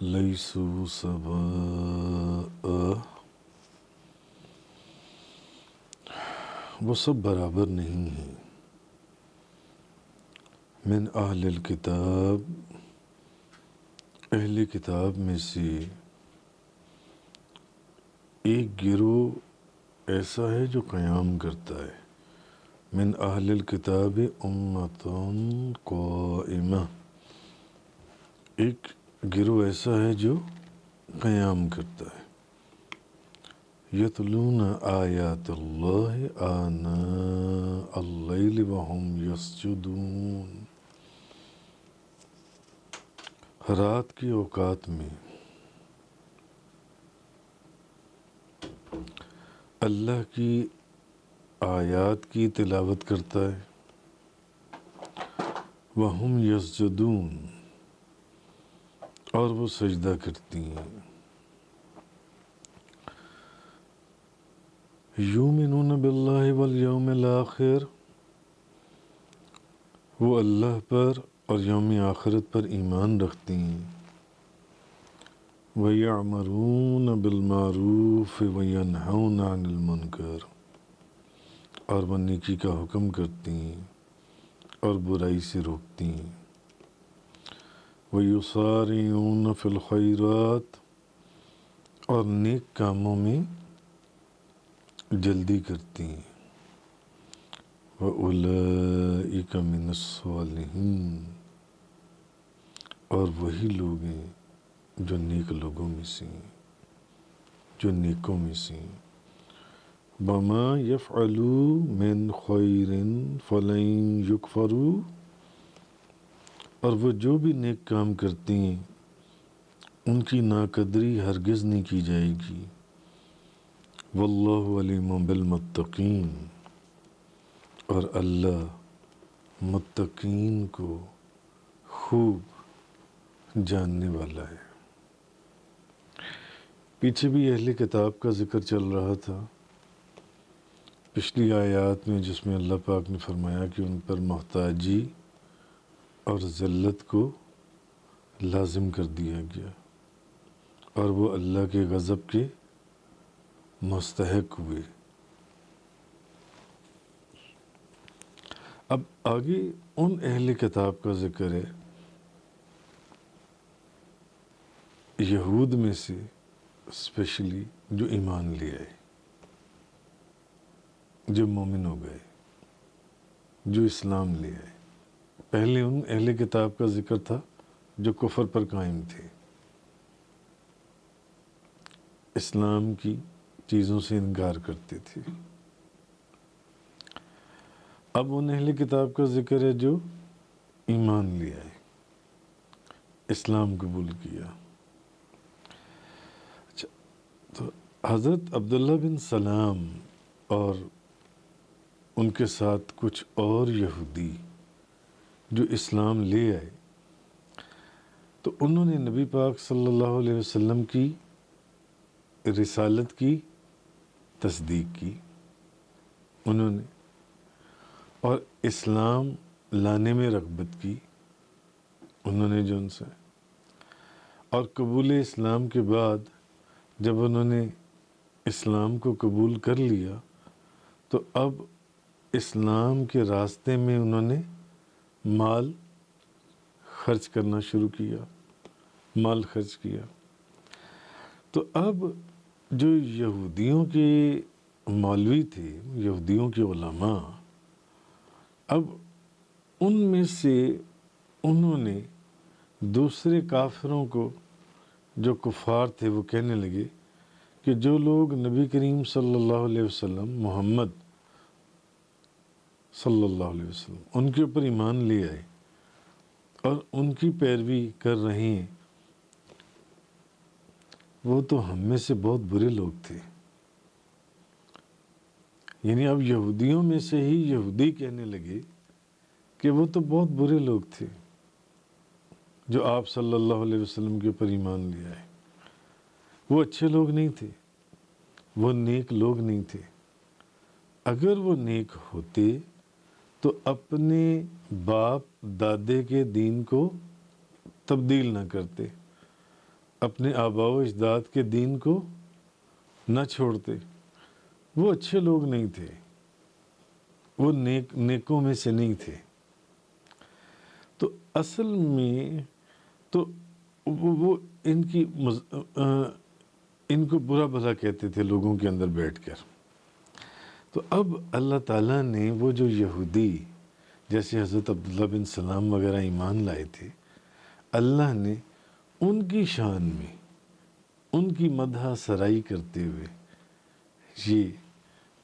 لیسو سواء، وہ سب برابر نہیں ہیں. من اہل الکتاب، اہل کتاب میں سے ایک گروہ ایسا ہے جو قیام کرتا ہے. من اہل الکتاب امۃ قائمہ، ایک گروہ ایسا ہے جو قیام کرتا ہے. یتلون آیات اللہ آناء اللیل وہم یسجدون، رات کے اوقات میں اللہ کی آیات کی تلاوت کرتا ہے. وہم یسجدون، اور وہ سجدہ کرتی ہیں. یؤمنون باللہ والیوم الآخر، وہ اللہ پر اور یوم آخرت پر ایمان رکھتی ہیں. وَيَعْمَرُونَ بِالْمَعْرُوفِ وَيَنْهَوْنَ عَنِ الْمُنْكَرِ، اور وہ نیکی کا حکم کرتی ہیں اور برائی سے روکتی ہیں. وَيُسَارِعُونَ فِي الْخَيْرَاتِ، اور نیک کاموں میں جلدی کرتی ہیں. وَأُولَئِكَ مِنَ الصَّالِحِينَ، اور وہی لوگ ہیں جو نیک لوگوں میں سے ہیں، جو نیکوں میں سے ہیں. وَمَا يَفْعَلُوا مِنْ خَيْرٍ فَلَنْ يُكْفَرُوا، اور وہ جو بھی نیک کام کرتی ہیں ان کی ناقدری ہرگز نہیں کی جائے گی. واللہ علیم بالمتقین، اور اللہ متقین کو خوب جاننے والا ہے. پیچھے بھی اہل کتاب کا ذکر چل رہا تھا پچھلی آیات میں، جس میں اللہ پاک نے فرمایا کہ ان پر محتاجی اور ذلت کو لازم کر دیا گیا اور وہ اللہ کے غضب کے مستحق ہوئے. اب آگے ان اہل کتاب کا ذکر ہے یہود میں سے اسپیشلی جو ایمان لے آئے، جو مومن ہو گئے، جو اسلام لے آئے. پہلے ان اہل کتاب کا ذکر تھا جو کفر پر قائم تھے، اسلام کی چیزوں سے انکار کرتے تھے. اب ان اہل کتاب کا ذکر ہے جو ایمان لے آئے، اسلام قبول کیا. اچھا، تو حضرت عبداللہ بن سلام اور ان کے ساتھ کچھ اور یہودی جو اسلام لے آئے، تو انہوں نے نبی پاک صلی اللہ علیہ وسلم کی رسالت کی تصدیق کی انہوں نے، اور اسلام لانے میں رغبت کی انہوں نے جو ان سے. اور قبول اسلام کے بعد جب انہوں نے اسلام کو قبول کر لیا تو اب اسلام کے راستے میں انہوں نے مال خرچ کرنا شروع کیا، مال خرچ کیا. تو اب جو یہودیوں کے مولوی تھے، یہودیوں کے علماء، اب ان میں سے انہوں نے دوسرے کافروں کو، جو کفار تھے، وہ کہنے لگے کہ جو لوگ نبی کریم صلی اللہ علیہ وسلم، محمد صلی اللہ علیہ وسلم، ان کے اوپر ایمان لے آئے اور ان کی پیروی کر رہے ہیں، وہ تو ہم میں سے بہت برے لوگ تھے. یعنی اب یہودیوں میں سے ہی یہودی کہنے لگے کہ وہ تو بہت برے لوگ تھے جو آپ صلی اللہ علیہ وسلم کے اوپر ایمان لے آئے. وہ اچھے لوگ نہیں تھے، وہ نیک لوگ نہیں تھے. اگر وہ نیک ہوتے تو اپنے باپ دادے کے دین کو تبدیل نہ کرتے، اپنے آباء و اجداد کے دین کو نہ چھوڑتے، وہ اچھے لوگ نہیں تھے، وہ نیکوں میں سے نہیں تھے۔ تو اصل میں تو وہ ان کو برا بھلا کہتے تھے لوگوں کے اندر بیٹھ کر۔ تو اب اللہ تعالیٰ نے وہ جو یہودی جیسے حضرت عبداللہ بن سلام وغیرہ ایمان لائے تھے، اللہ نے ان کی شان میں ان کی مدح سرائی کرتے ہوئے یہ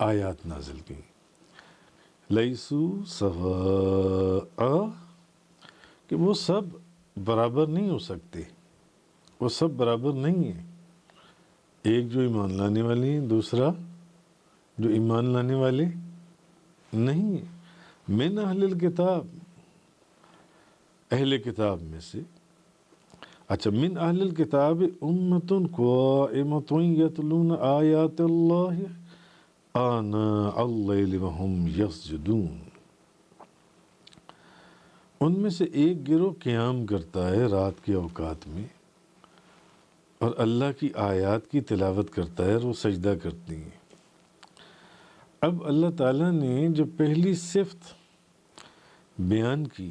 آیات نازل کی، لیسو سواء، کہ وہ سب برابر نہیں ہو سکتے، وہ سب برابر نہیں ہیں، ایک جو ایمان لانے والے ہیں، دوسرا جو ایمان لانے والے نہیں ہیں۔ من اہل الکتاب، اہل کتاب میں سے، اچھا، من اہل الکتاب امۃ قائمۃ یتلون آیات اللہ آناء اللیل وہم یسجدون، ان میں سے ایک گروہ قیام کرتا ہے رات کے اوقات میں اور اللہ کی آیات کی تلاوت کرتا ہے اور وہ سجدہ کرتی ہیں۔ اب اللہ تعالیٰ نے جو پہلی صفت بیان کی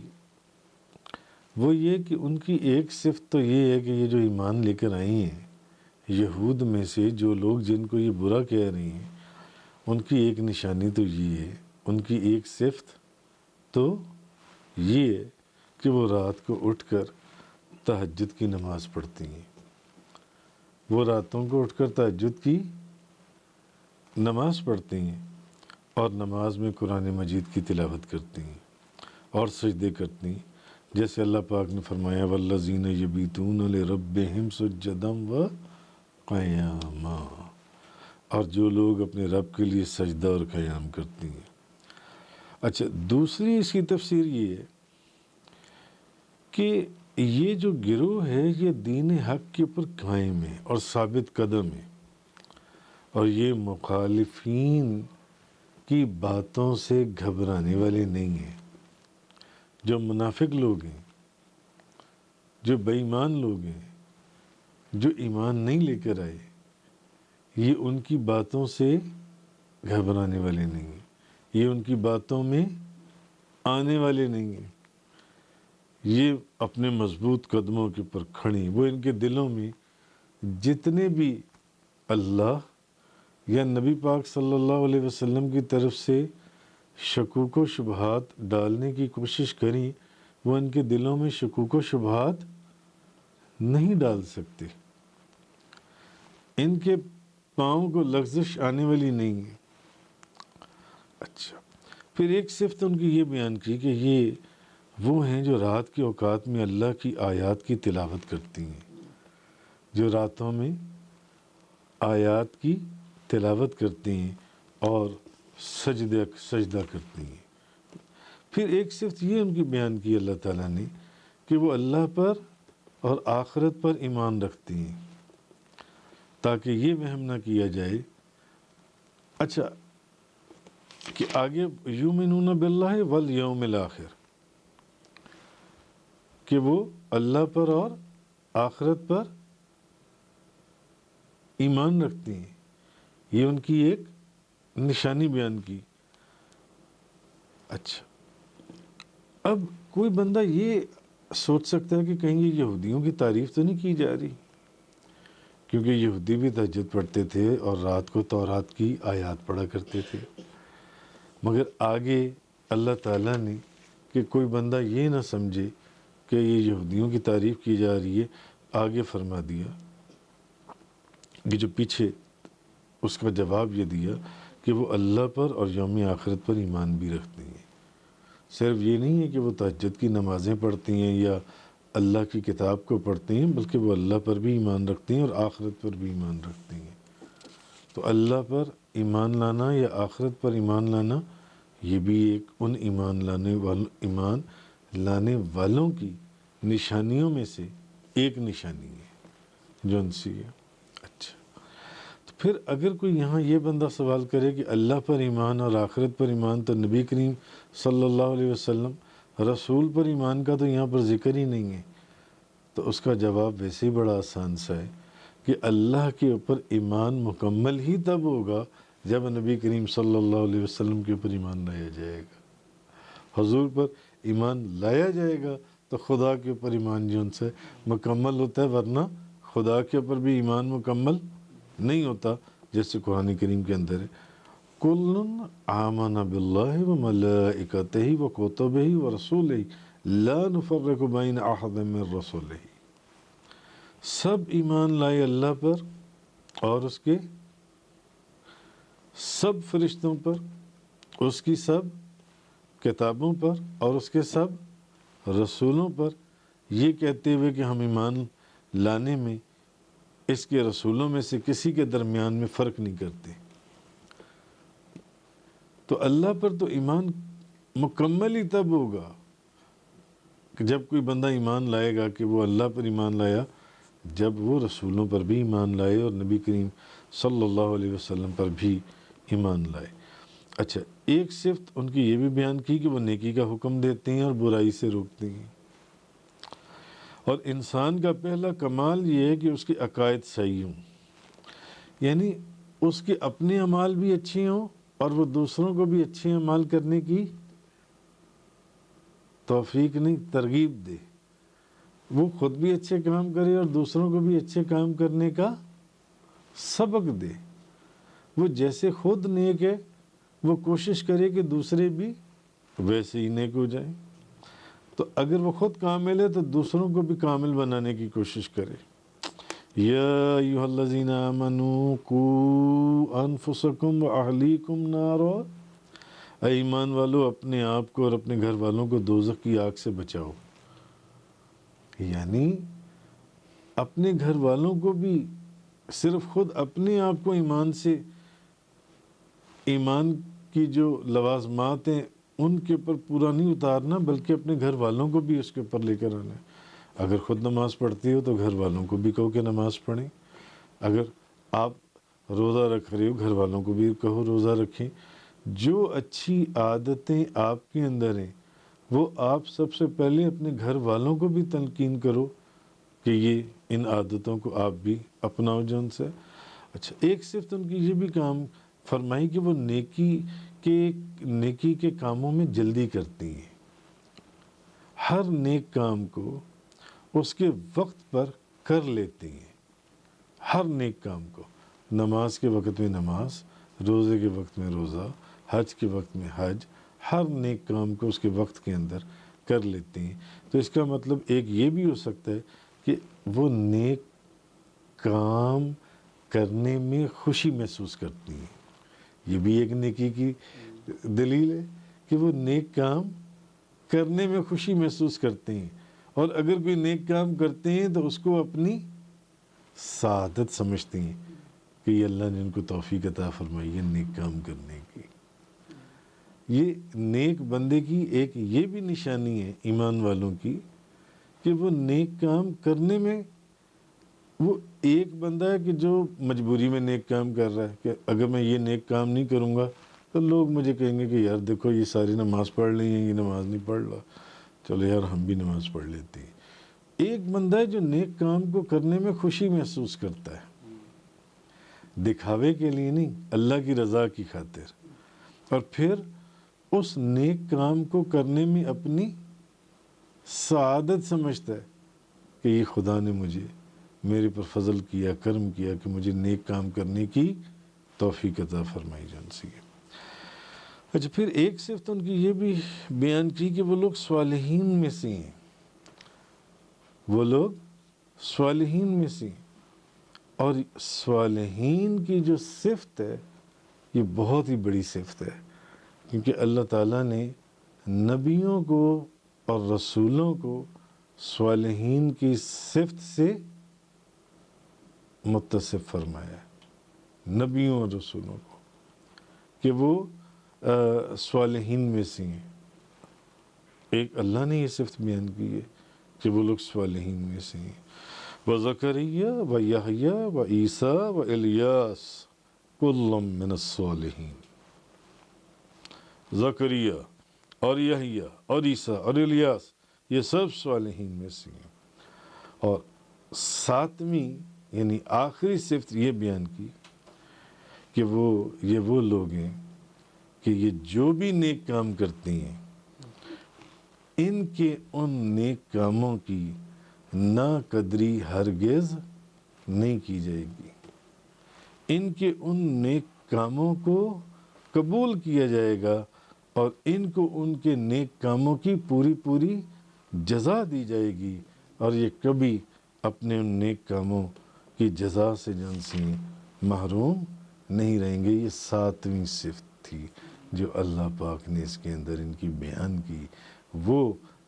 وہ یہ کہ ان کی ایک صفت تو یہ ہے کہ یہ جو ایمان لے کر آئی ہیں یہود میں سے جو لوگ جن کو یہ برا کہہ رہی ہیں، ان کی ایک نشانی تو یہ ہے، ان کی ایک صفت تو یہ ہے کہ وہ رات کو اٹھ کر تہجد کی نماز پڑھتی ہیں، وہ راتوں کو اٹھ کر تہجد کی نماز پڑھتی ہیں اور نماز میں قرآن مجید کی تلاوت کرتی ہیں اور سجدے کرتی ہیں، جیسے اللہ پاک نے فرمایا والذین یبیتون لربہم سجدا و قیاما، اور جو لوگ اپنے رب کے لیے سجدہ اور قیام کرتی ہیں۔ اچھا، دوسری اس کی تفسیر یہ ہے کہ یہ جو گروہ ہے یہ دین حق کے اوپر قائم ہے اور ثابت قدم ہے، اور یہ مخالفین کی باتوں سے گھبرانے والے نہیں ہیں۔ جو منافق لوگ ہیں، جو بے ایمان لوگ ہیں، جو ایمان نہیں لے کر آئے، یہ ان کی باتوں سے گھبرانے والے نہیں ہیں، یہ ان کی باتوں میں آنے والے نہیں ہیں، یہ اپنے مضبوط قدموں کے اوپر کھڑی، وہ ان کے دلوں میں جتنے بھی اللہ یا نبی پاک صلی اللہ علیہ وسلم کی طرف سے شکوک و شبہات ڈالنے کی کوشش کریں، وہ ان کے دلوں میں شکوک و شبہات نہیں ڈال سکتے، ان کے پاؤں کو لغزش آنے والی نہیں ہے۔ اچھا، پھر ایک صفت ان کی یہ بیان کی کہ یہ وہ ہیں جو رات کے اوقات میں اللہ کی آیات کی تلاوت کرتی ہیں، جو راتوں میں آیات کی تلاوت کرتی ہیں اور سجدہ کرتی ہیں۔ پھر ایک صفت یہ ان کی بیان کی اللہ تعالیٰ نے کہ وہ اللہ پر اور آخرت پر ایمان رکھتی ہیں، تاکہ یہ وہم نہ کیا جائے، اچھا، کہ آگے یؤمنون باللہ والیوم الآخر، کہ وہ اللہ پر اور آخرت پر ایمان رکھتی ہیں، یہ ان کی ایک نشانی بیان کی۔ اچھا، اب کوئی بندہ یہ سوچ سکتا ہے کہ کہیں یہ یہودیوں کی تعریف تو نہیں کی جا رہی، کیونکہ یہودی بھی تہجد پڑھتے تھے اور رات کو تورات کی آیات پڑھا کرتے تھے، مگر آگے اللہ تعالیٰ نے کہ کوئی بندہ یہ نہ سمجھے کہ یہ یہودیوں کی تعریف کی جا رہی ہے، آگے فرما دیا کہ جو پیچھے اس کا جواب یہ دیا کہ وہ اللہ پر اور یوم آخرت پر ایمان بھی رکھتے ہیں۔ صرف یہ نہیں ہے کہ وہ تہجد کی نمازیں پڑھتی ہیں یا اللہ کی کتاب کو پڑھتی ہیں، بلکہ وہ اللہ پر بھی ایمان رکھتی ہیں اور آخرت پر بھی ایمان رکھتی ہیں۔ تو اللہ پر ایمان لانا یا آخرت پر ایمان لانا یہ بھی ایک ان ایمان لانے والوں کی نشانیوں میں سے ایک نشانی ہے جو ان سے ہے۔ اچھا، تو پھر اگر کوئی یہاں یہ بندہ سوال کرے کہ اللہ پر ایمان اور آخرت پر ایمان تو نبی کریم صلی اللہ علیہ وسلم رسول پر ایمان کا تو یہاں پر ذکر ہی نہیں ہے، تو اس کا جواب ویسے ہی بڑا آسان سا ہے کہ اللہ کے اوپر ایمان مکمل ہی تب ہوگا جب نبی کریم صلی اللہ علیہ وسلم کے اوپر ایمان لایا جائے گا۔ حضور پر ایمان لایا جائے گا تو خدا کے اوپر ایمان جو ان سے مکمل ہوتا ہے، ورنہ خدا کے اوپر بھی ایمان مکمل نہیں ہوتا، جیسے قرآن کریم کے اندر ہے کُلٌ آمن باللہ وملائکتہ وکتبہ ورسولہ لا نفرق بین احد من رسولہ، سب ایمان لائے اللہ پر اور اس کے سب فرشتوں پر، اس کی سب کتابوں پر اور اس کے سب رسولوں پر، یہ کہتے ہوئے کہ ہم ایمان لانے میں اس کے رسولوں میں سے کسی کے درمیان میں فرق نہیں کرتے۔ تو اللہ پر تو ایمان مکمل ہی تب ہوگا کہ جب کوئی بندہ ایمان لائے گا کہ وہ اللہ پر ایمان لایا، جب وہ رسولوں پر بھی ایمان لائے اور نبی کریم صلی اللہ علیہ وسلم پر بھی ایمان لائے۔ اچھا، ایک صفت ان کی یہ بھی بیان کی کہ وہ نیکی کا حکم دیتے ہیں اور برائی سے روکتے ہیں، اور انسان کا پہلا کمال یہ ہے کہ اس کے عقائد صحیح ہوں، یعنی اس کے اپنے اعمال بھی اچھے ہوں اور وہ دوسروں کو بھی اچھے اعمال کرنے کی توفیق نہیں، ترغیب دے، وہ خود بھی اچھے کام کرے اور دوسروں کو بھی اچھے کام کرنے کا سبق دے۔ وہ جیسے خود نیک ہے وہ کوشش کرے کہ دوسرے بھی ویسے ہی نیک ہو جائیں، تو اگر وہ خود کامل ہے تو دوسروں کو بھی کامل بنانے کی کوشش کرے۔ یا ایھا الذین آمنوا قوا انفسکم واہلیکم نارا، اے ایمان والو اپنے آپ کو اور اپنے گھر والوں کو دوزخ کی آگ سے بچاؤ، یعنی اپنے گھر والوں کو بھی، صرف خود اپنے آپ کو ایمان کی جو لوازمات ہیں ان کے اوپر پورا نہیں اتارنا، بلکہ اپنے گھر والوں کو بھی اس کے اوپر لے کر آنا ہے۔ اگر خود نماز پڑھتی ہو تو گھر والوں کو بھی کہو کہ نماز پڑھیں، اگر آپ روزہ رکھ رہے ہو گھر والوں کو بھی کہو روزہ رکھیں۔ جو اچھی عادتیں آپ کے اندر ہیں وہ آپ سب سے پہلے اپنے گھر والوں کو بھی تلقین کرو کہ یہ ان عادتوں کو آپ بھی اپناؤ جن سے۔ اچھا، ایک صفت ان کی یہ بھی کام فرمائی کہ وہ نیکی کے کاموں میں جلدی کرتی ہیں، ہر نیک کام کو اس کے وقت پر کر لیتی ہیں، ہر نیک کام کو، نماز کے وقت میں نماز، روزے کے وقت میں روزہ، حج کے وقت میں حج، ہر نیک کام کو اس کے وقت کے اندر کر لیتے ہیں۔ تو اس کا مطلب ایک یہ بھی ہو سکتا ہے کہ وہ نیک کام کرنے میں خوشی محسوس کرتی ہیں، یہ بھی ایک نیکی کی دلیل ہے کہ وہ نیک کام کرنے میں خوشی محسوس کرتے ہیں، اور اگر کوئی نیک کام کرتے ہیں تو اس کو اپنی سعادت سمجھتے ہیں کہ یہ اللہ نے ان کو توفیق عطا فرمائی ہے نیک کام کرنے کی۔ یہ نیک بندے کی ایک یہ بھی نشانی ہے ایمان والوں کی کہ وہ نیک کام کرنے میں، وہ ایک بندہ ہے کہ جو مجبوری میں نیک کام کر رہا ہے کہ اگر میں یہ نیک کام نہیں کروں گا تو لوگ مجھے کہیں گے کہ یار دیکھو یہ ساری نماز پڑھ لی ہیں، یہ نماز نہیں پڑھ رہا، چلو یار ہم بھی نماز پڑھ لیتے ہیں۔ ایک بندہ ہے جو نیک کام کو کرنے میں خوشی محسوس کرتا ہے، دکھاوے کے لیے نہیں، اللہ کی رضا کی خاطر، اور پھر اس نیک کام کو کرنے میں اپنی سعادت سمجھتا ہے کہ یہ خدا نے مجھے میرے پر فضل کیا، کرم کیا کہ مجھے نیک کام کرنے کی توفیق عطا فرمائی جان سی ہے۔ اچھا، پھر ایک صفت ان کی یہ بھی بیان کی کہ وہ لوگ صالحین میں سے ہیں، وہ لوگ صالحین میں سے ہیں، اور صالحین کی جو صفت ہے یہ بہت ہی بڑی صفت ہے، کیونکہ اللہ تعالیٰ نے نبیوں کو اور رسولوں کو صالحین کی صفت سے متصف فرمایا ہے، نبیوں اور رسولوں کو، کہ وہ صالحین میں سے ہیں۔ ایک اللہ نے یہ صفت بیان کی ہے کہ وہ لوگ صالحین میں سے ہیں۔ وَزَكَرِيَّا وَيَحْيَا وَعِيسَىٰ وَإِلْيَاسَ كُلٌّ مِّنَ الصَّالِحِينَ، زکریا اور یحییٰ اور عیسیٰ اور الیاس یہ سب صالحین میں سے ہیں، اور ساتویں یعنی آخری صفت یہ بیان کی کہ یہ وہ لوگ ہیں کہ یہ جو بھی نیک کام کرتے ہیں ان کے ان نیک کاموں کی ناقدری ہرگز نہیں کی جائے گی، ان کے ان نیک کاموں کو قبول کیا جائے گا اور ان کو ان کے نیک کاموں کی پوری جزا دی جائے گی، اور یہ کبھی اپنے ان نیک کاموں کی جزا سے جن سے محروم نہیں رہیں گے۔ یہ ساتویں صفت تھی جو اللہ پاک نے اس کے اندر ان کی بیان کی۔ وہ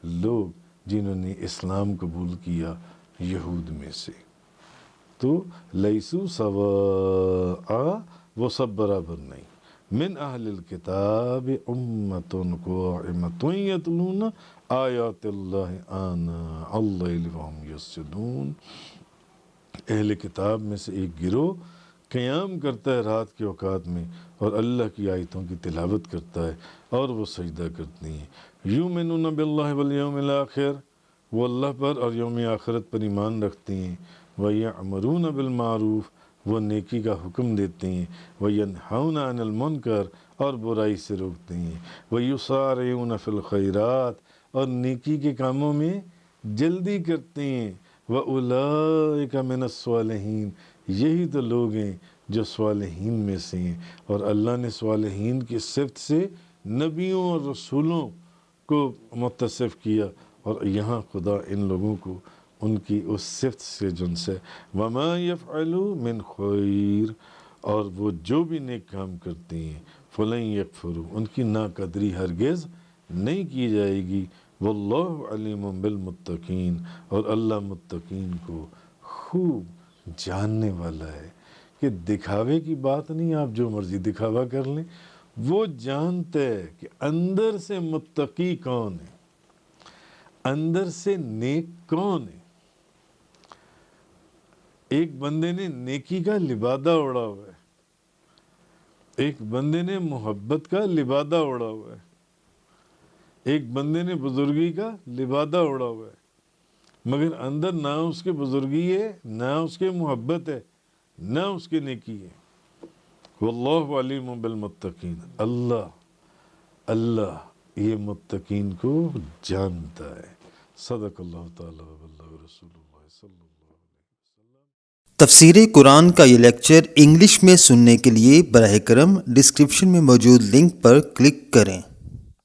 لوگ جنہوں نے اسلام قبول کیا یہود میں سے، تو لیسو سواء، وہ سب برابر نہیں۔ من اہل الکتاب امۃ قائمۃ یتلون آیات اللہ آناء اللیل وہم یسجدون، اہل کتاب میں سے ایک گروہ قیام کرتا ہے رات کے اوقات میں اور اللہ کی آیتوں کی تلاوت کرتا ہے اور وہ سجدہ کرتے ہیں۔ یؤمنون باللہ والیوم الآخر، وہ اللہ پر اور یوم آخرت پر ایمان رکھتے ہیں۔ وَيَأْمُرُونَ بِالْمَعْرُوفِ، وہ نیکی کا حکم دیتے ہیں۔ وَيَنْہَوْنَ عَنِ الْمُنْکَرِ، اور برائی سے روکتے ہیں۔ وَيُسَارِعُونَ فِي الْخَيْرَاتِ، اور نیکی کے کاموں میں جلدی کرتے ہیں۔ وَأُولَئِکَ مِنَ الصَّالِحِینَ، یہی تو لوگ ہیں جو صالحین میں سے ہیں۔ اور اللہ نے صالحین کی صفت سے نبیوں اور رسولوں کو متصف کیا، اور یہاں خدا ان لوگوں کو ان کی اس صفت سے جن سے وَمَا يَفْعَلُوا مِنْ خَيْرٍ، اور وہ جو بھی نیک کام کرتے ہیں فَلَنْ يَكْفُرُوا، ان کی ناقدری ہرگز نہیں کی جائے گی۔ وَاللَّهُ عَلِيمٌ بِالْمُتَّقِينَ، اور اللہ متقین کو خوب جاننے والا ہے کہ دکھاوے کی بات نہیں، آپ جو مرضی دکھاوا کر لیں، وہ جانتا ہے کہ اندر سے متقی کون ہے، اندر سے نیک کون ہے۔ ایک بندے نے نیکی کا لبادہ اڑا ہوا ہے، ایک بندے نے محبت کا لبادہ اڑا ہوا ہے، ایک بندے نے بزرگی کا لبادہ اڑا ہوا ہے، مگر اندر نہ اس کے بزرگی ہے، نہ اس کے محبت ہے، نہ اس کے نیکی ہے۔ واللہ علیم بالمتقین، اللہ یہ متقین کو جانتا ہے۔ صدق اللہ تعالی و بلغ رسول اللہ صلی اللہ علیہ وسلم۔ تفسیر قرآن کا یہ لیکچر انگلش میں سننے کے لیے براہ کرم ڈسکرپشن میں موجود لنک پر کلک کریں۔